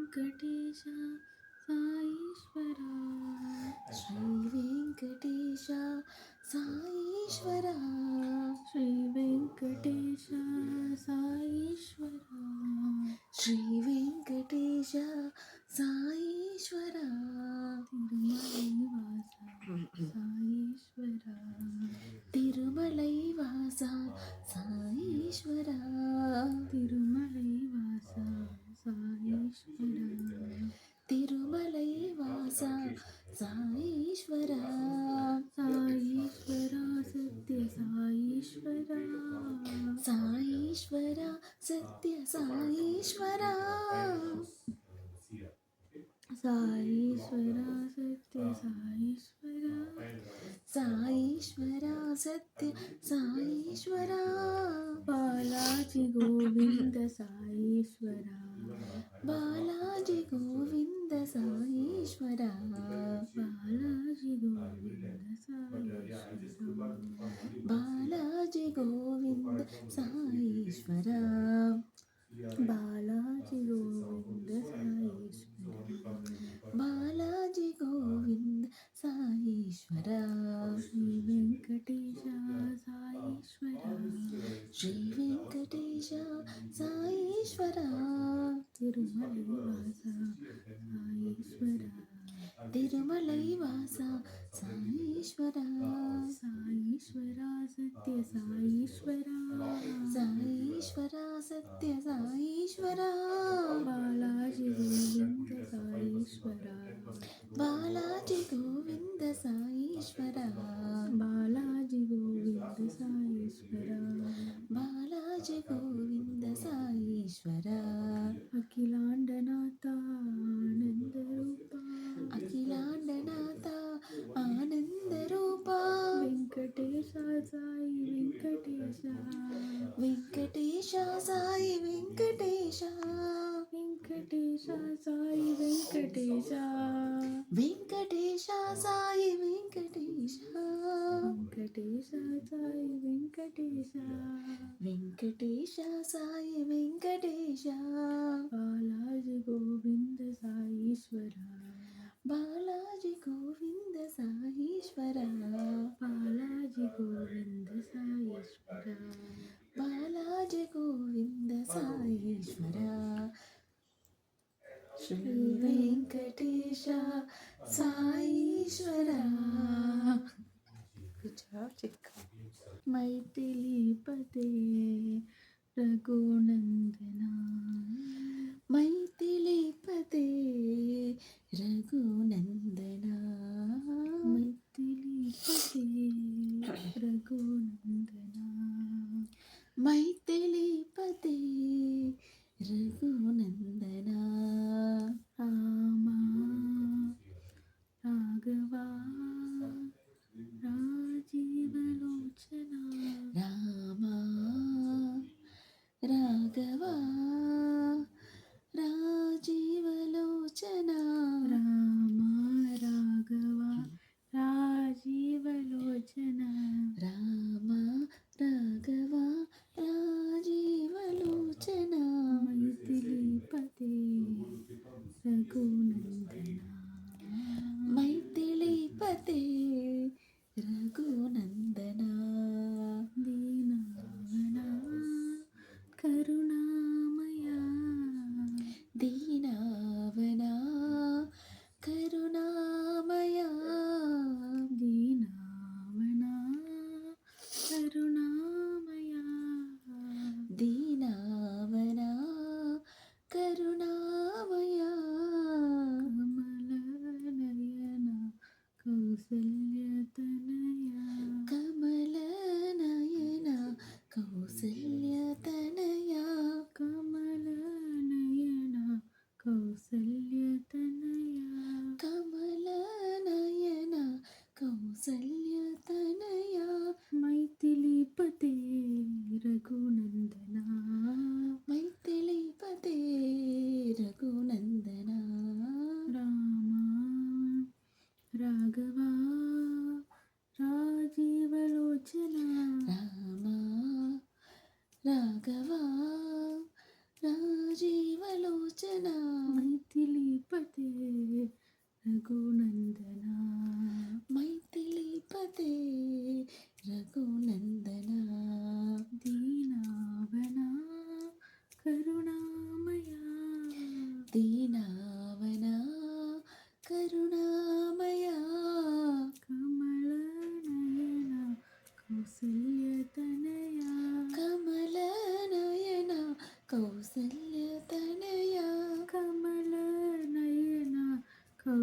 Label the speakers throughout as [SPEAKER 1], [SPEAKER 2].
[SPEAKER 1] వెంకటేశ సాయీశ్వరా, శ్రీ వెంకటేశ సాయీశ్వరా, శ్రీ వెంకటేశ సాయీశ్వరా, శ్రీ వెంకటేశ సాయీశ్వరా, తిరుమలై వాస సాయీశ్వరా, తిరుమలై వాస సాయీశ్వరా, తిరుమలై వాస సాయీశ్వరా, సాయీశ్వరా సత్య సాయీశ్వరా, సాయీశ్వరా సత్య సాయీశ్వరా, సాయీశ్వరా సత్య సాయీశ్వరా, సాయీశ్వరా సత్య సాయీశ్వరా, బాలాజీ గోవింద సాయీశ్వరా, బాలాజీ గోవింద సాయీశ్వరా, బాలాజీ గోవింద సాయీశ్వరా, బాలాజీ గోవింద సాయీశ్వరా, బాలాజీ గోవింద సాయీశ్వరా, బాలాజీ గోవింద సాయీశ్వరా, శ్రీ వెంకటేశ సాయీశ్వరా, శ్రీ వెంకటేశ సాయీశ్వరా, తిరుమలై వాస సాయీశ్వరా, తిరుమలై వాస సాయీశ్వరా, సాయీశ్వరా సత్య సాయీశ్వరా, సాయీశ్వరా సత్య సాయీశ్వరా, బాలాజీ గోవింద సాయీశ్వరా, బాలాజీ గోవింద సాయీశ్వరా, బాలాజీ గోవింద సాయీశ్వరా, బాలాజీ గోవింద సాయీశ్వరా, అఖిలాండనాథ ఆనంద రూప, అఖిలాండనాథ ఆనంద రూప, వెంకటేశ సాయి వెంకటేశ, వెంకటేశ సాయి వెంకటేశ, వెంకటేశ సాయి వెంకటేశ, వెంకటేశ సాయి వెంకటేశ, వెంకటేశ సాయి వెంకటేశ, వెంకటేశ సాయి వెంకటేశ, బాలాజీ గోవింద సాయీశ్వరా, బాలాజీ గోవింద సాయీశ్వరా, బాలాజీ గోవింద సాయీశ్వరా, బాలాజీ గోవింద సాయీశ్వరా, శ్రీ వెంకటేశ సాయీశ్వరా. మైథిలీపతే రఘునందనా, మైథిలీపతే రఘునందనా, మైథిలీపతే రఘునందనా, మైథిలీపతే రఘునందనా, రామా రాఘవా రాజీవలోచనా, రామా రాఘవా రాజీవలోచనా, రామా రాఘవా రాజీవలోచనా, రామా రాఘవా రాజీవలోచనా, మైథిలీపతే రఘునందనా, మైథిలీపతే రఘునందనా, దీనావనా కరుణామయా, దీనావనా కరుణామయా, దీనావనా కరుణామయా, దీనావనా కరుణామయా, కమలనయన కౌసల్యతనయా, కమలనయన కౌసల్యతనయా, కమలనయన కౌసల్యతనయా, కమలనయన కౌసల్యతనయా, మైథిలీపతే రఘునందనా, మైథిలీపతే రఘునందనా, రామా రాఘవా రాజీవలోచనా, రామా రాఘవా రాజీవలోచనా, మైథిలి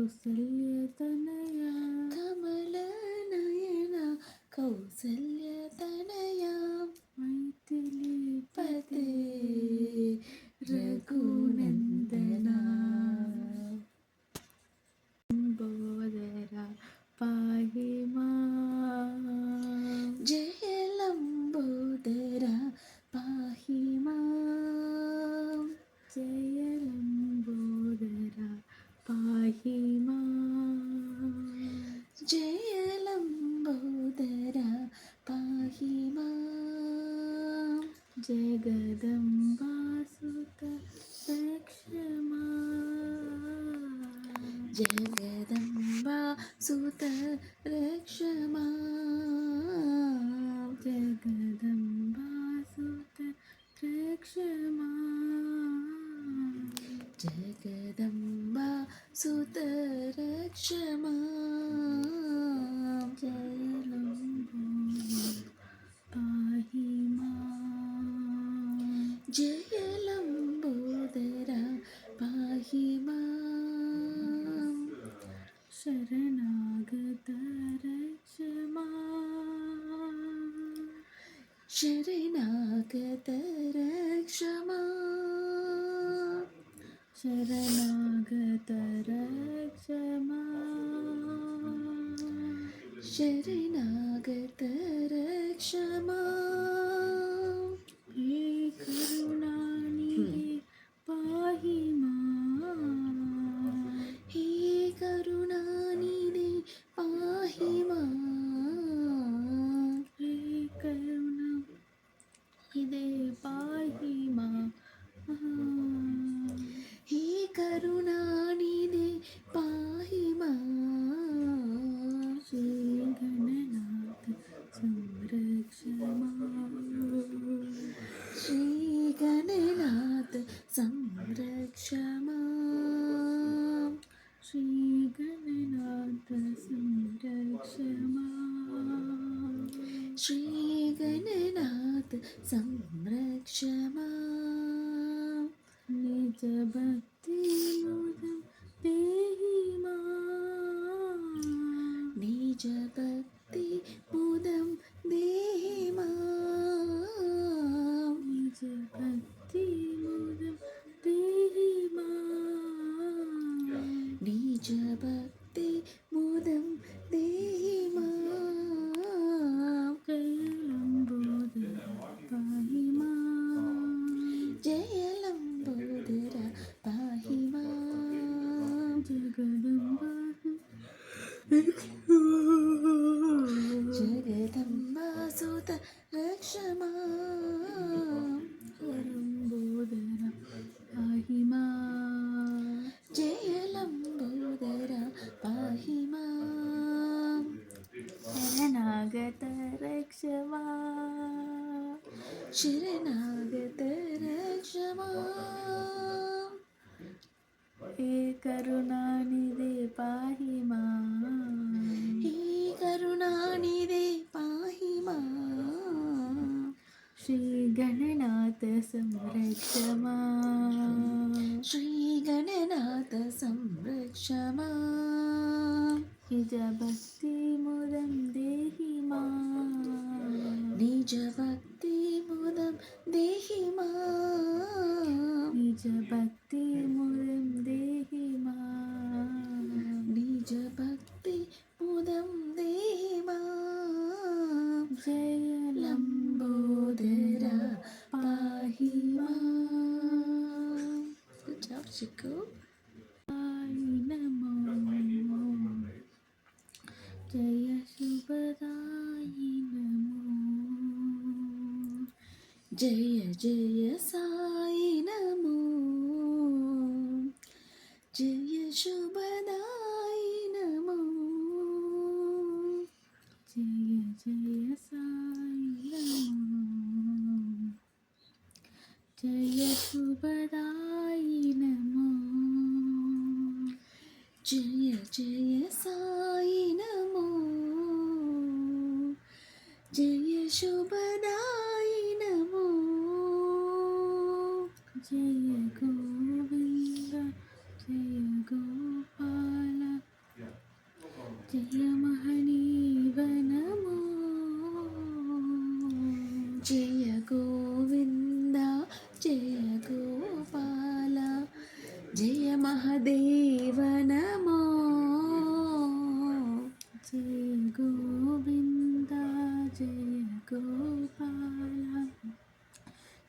[SPEAKER 1] కౌసల్యతనయా
[SPEAKER 2] కమలనయన కౌసల్యతనయా
[SPEAKER 1] మైథిలీపతే
[SPEAKER 2] రఘునందనా
[SPEAKER 1] లంబోదర పాహి మాం
[SPEAKER 2] జయ లంబోదర పాహి మాం
[SPEAKER 1] జయ లంబోదర పాహి మాం
[SPEAKER 2] జయ లంబోదర పాహి మాం
[SPEAKER 1] జగదంబాసుత రక్షమాం
[SPEAKER 2] జగదంబా సుత రక్షమాం
[SPEAKER 1] జగదంబాసుత రక్షమాం
[SPEAKER 2] జగదంబా సుత రక్షమాం
[SPEAKER 1] జయ లంబోదర పాహి మాం
[SPEAKER 2] జయ లంబోదర పాహి మాం
[SPEAKER 1] శరణాగత రక్షమాం
[SPEAKER 2] శరణాగత రక్షమాం
[SPEAKER 1] శరణాగత రక్షమాం
[SPEAKER 2] శరణాగత రక్షమాం
[SPEAKER 1] హే కరుణానిధి పాహి మాం
[SPEAKER 2] హే కరుణానిధి పాహి మాం
[SPEAKER 1] హే కరుణానిధి పాహి మాం
[SPEAKER 2] హే కరుణానిధి పాహి మాం
[SPEAKER 1] శ్రీ గణనాథ సంరక్షమాం
[SPEAKER 2] శ్రీ గణనాథ సంరక్షమాం
[SPEAKER 1] శ్రీ గణనాథ సంరక్షమాం
[SPEAKER 2] శ్రీ గణనాథ సంరక్షమాం
[SPEAKER 1] నిజ భక్తి ముదం దేహి మాం
[SPEAKER 2] నిజ భక్తి ముదం దేహి మాం
[SPEAKER 1] నిజ భక్తి ముదం దేహి మాం
[SPEAKER 2] నిజ భక్తి ముదం దేహి మాం
[SPEAKER 1] జయ లంబోదర పాహి మాం
[SPEAKER 2] జయ లంబోదర పాహి మాం జగదంబా సుత రక్షమాం
[SPEAKER 1] లంబోదర పాహి మాం
[SPEAKER 2] జయ లంబోదర పాహి మాం
[SPEAKER 1] శరణాగత రక్షమాం
[SPEAKER 2] శరణాగత రక్షమాం
[SPEAKER 1] హే కరుణానిధి పాహి మాం
[SPEAKER 2] హే కరుణానిధి పాహి మాం
[SPEAKER 1] శ్రీ గణనాథ సంరక్షమాం
[SPEAKER 2] శ్రీ గణనాథ సంరక్షమాం
[SPEAKER 1] నిజ భక్తి ముదం దేహి మాం
[SPEAKER 2] నిజ భక్తి ముదం దేహి మాం
[SPEAKER 1] నిజ భక్తి ముదం దేహి మాం
[SPEAKER 2] నిజ భక్తి ముదం దేహి మాం
[SPEAKER 1] జయ
[SPEAKER 2] లంబోదర పాహి మాం. Good job, Chiku.
[SPEAKER 1] నమో జయ శుభదాయి నమో
[SPEAKER 2] జయ జయ సాయి నమో జయ శుభదాయి నమో
[SPEAKER 1] జయ జయ సాయి నమో జయ శుభదాయి నమో
[SPEAKER 2] జయ జయ సాయి నమో జయ శుభదాయి నమో
[SPEAKER 1] జయ గోవింద జయ గోపాల జయ మహనీవనమో
[SPEAKER 2] జయ గోవింద జయ గోపాల జయ మహదేవ నమో
[SPEAKER 1] జయ గోవింద జయ గోపాల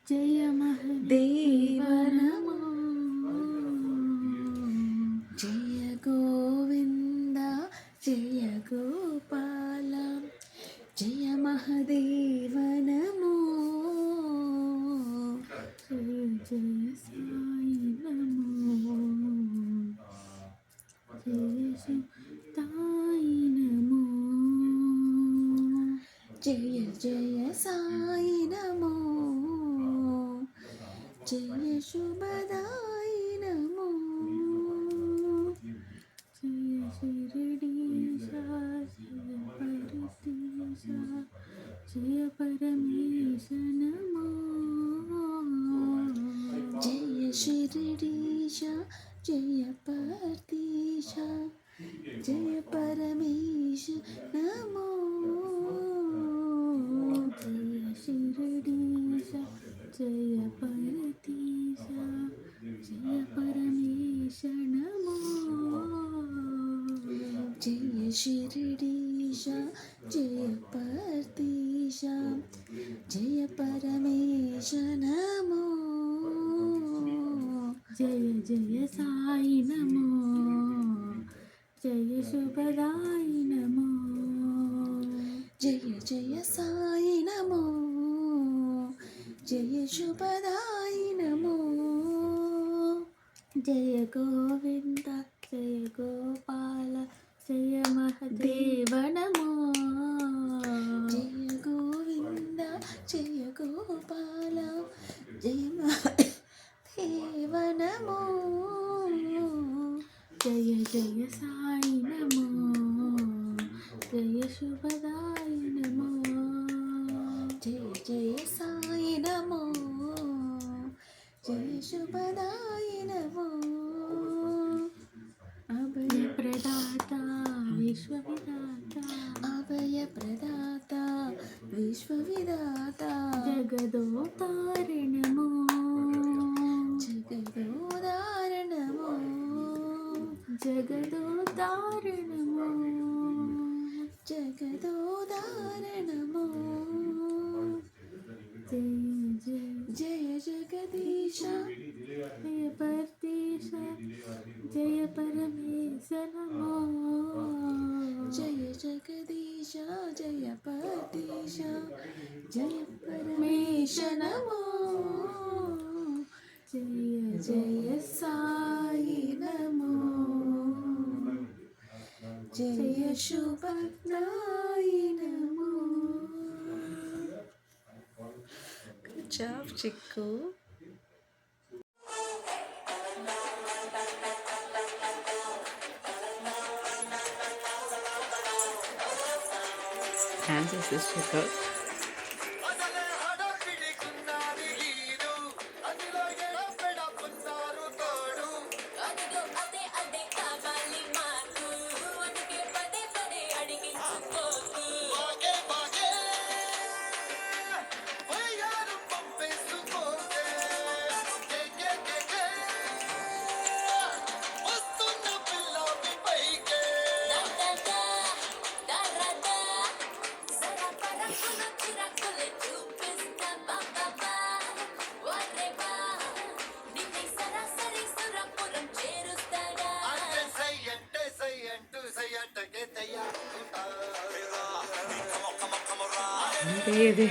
[SPEAKER 1] జయ మహదేవ నమో
[SPEAKER 2] జయ గోవింద జయ గోపాల జయ మహదేవ నమో
[SPEAKER 1] జయ జయ సాయి నమో జయ శివాయి నమో
[SPEAKER 2] జయ జయ సాయి నమో జయ శుభదాయి నమో
[SPEAKER 1] జయ శిరిడీశ జయ పరతీశ జయ పరమేశ నమో
[SPEAKER 2] జయ శిరిడీశ జయ పరతీశ జయ పరమేశ నమో
[SPEAKER 1] జయ శిరిడీశ జయ పరతీశ జయ పరమేశ నమో
[SPEAKER 2] జయ శిరిడీశ జయ పరతీశ జయ పరమేశ నమో
[SPEAKER 1] జయ జయ సాయి నమో జయ శుభదాయి నమో
[SPEAKER 2] జయ జయ సాయి నమో జయ శుభదాయి నమో
[SPEAKER 1] జయ గోవింద జయ గోపాల జయ మహదేవ నమో
[SPEAKER 2] జయ గోవింద జయ గోపాల జయ మహదేవ నమో
[SPEAKER 1] జయ జయ సాయి నమో జయ శుభదాయి నమో
[SPEAKER 2] జయ జయ సాయి నమో జయ శుభదాయి నమో
[SPEAKER 1] అభయ ప్రదాత విశ్వవిదాత
[SPEAKER 2] అభయ ప్రదాత విశ్వవిదాత
[SPEAKER 1] జగదోతారణమో
[SPEAKER 2] జగదోదారణమో
[SPEAKER 1] జగదోతారణమో
[SPEAKER 2] జగదోదారణమో
[SPEAKER 1] జయ జయ
[SPEAKER 2] జయ జగదీశ
[SPEAKER 1] జయ పరతీశ జయ పరమేశ నమో
[SPEAKER 2] జయ జగదీశ జయ పరతీశ జయ పరమేశ నమో
[SPEAKER 1] జయ
[SPEAKER 2] జయ సాయి నమో జయ శుభదాయి నమో గుడ్ జాబ్ చిక్కు
[SPEAKER 3] Dances this chico. Baby.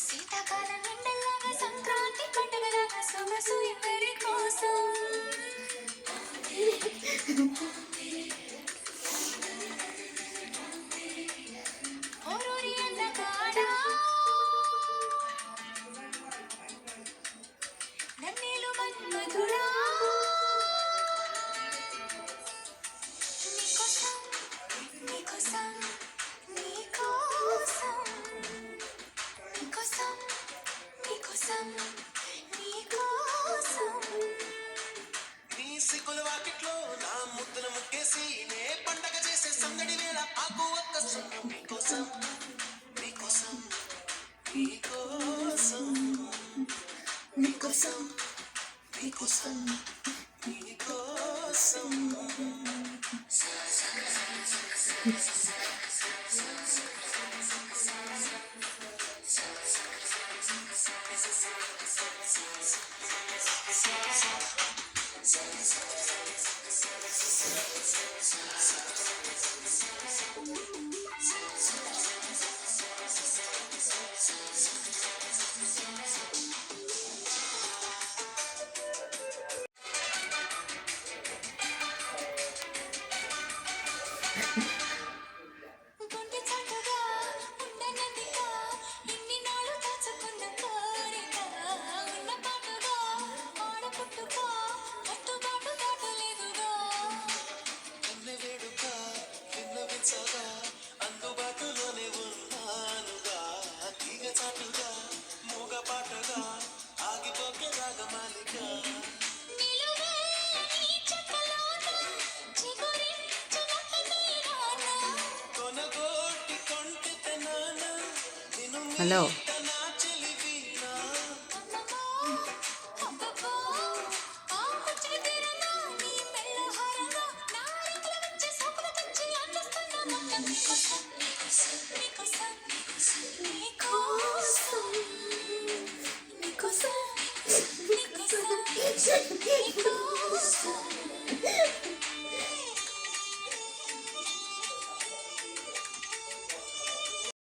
[SPEAKER 1] శీతాకాలం ఎండలాగా సంక్రాంతి పండుగలాగా సొగసు ఎవరి కోసం ఓరూరి అందగాడా నన్నేలు మన్మధుడా నీకోసం నీకోసం నీకోసం నీకోసం నీకోసం నీకోసం
[SPEAKER 4] నీ సిగ్గుల వాకిట్లో నా ముద్దుల ముక్కేసి నే పండగ చేసే సందడి వేళ ఆకు ఒక్క సున్నం నీకోసం నీకోసం నీకోసం నీకోసం నీకోసం నీకోసం
[SPEAKER 1] గుండె చాటుగా ఉండనందిగా ఇన్ని నాళ్ళు దాచుకున్న కోరిక ఉన్న పాటుగా ఆడపుట్టుగా కట్టుబాటు దాటలేదుగా
[SPEAKER 4] కన్నె వేడుక విన్నవించగా అందుబాటులోనే ఉన్నానుగా తీగ చాటుగా మూగ పాటగా ఆగిపోకే రాగమాలిక
[SPEAKER 1] నిలువే నీ చెక్కలోన చిగురించినట్టు తీరాన
[SPEAKER 4] కొనగోటి కొంటితే నాన నిన్ను
[SPEAKER 3] హలో
[SPEAKER 4] నా చెలివీనా
[SPEAKER 1] అమ్మమ్మో అబ్బబ్బో ఆ కుచ్చిని తీరనా నీ మెల్ల హారంగా నా రింగుల వచ్చే సోకులు తెచ్చి అందిస్తున్నా మొత్తం నీకోసం నీకోసం నీకోసం నీకోసం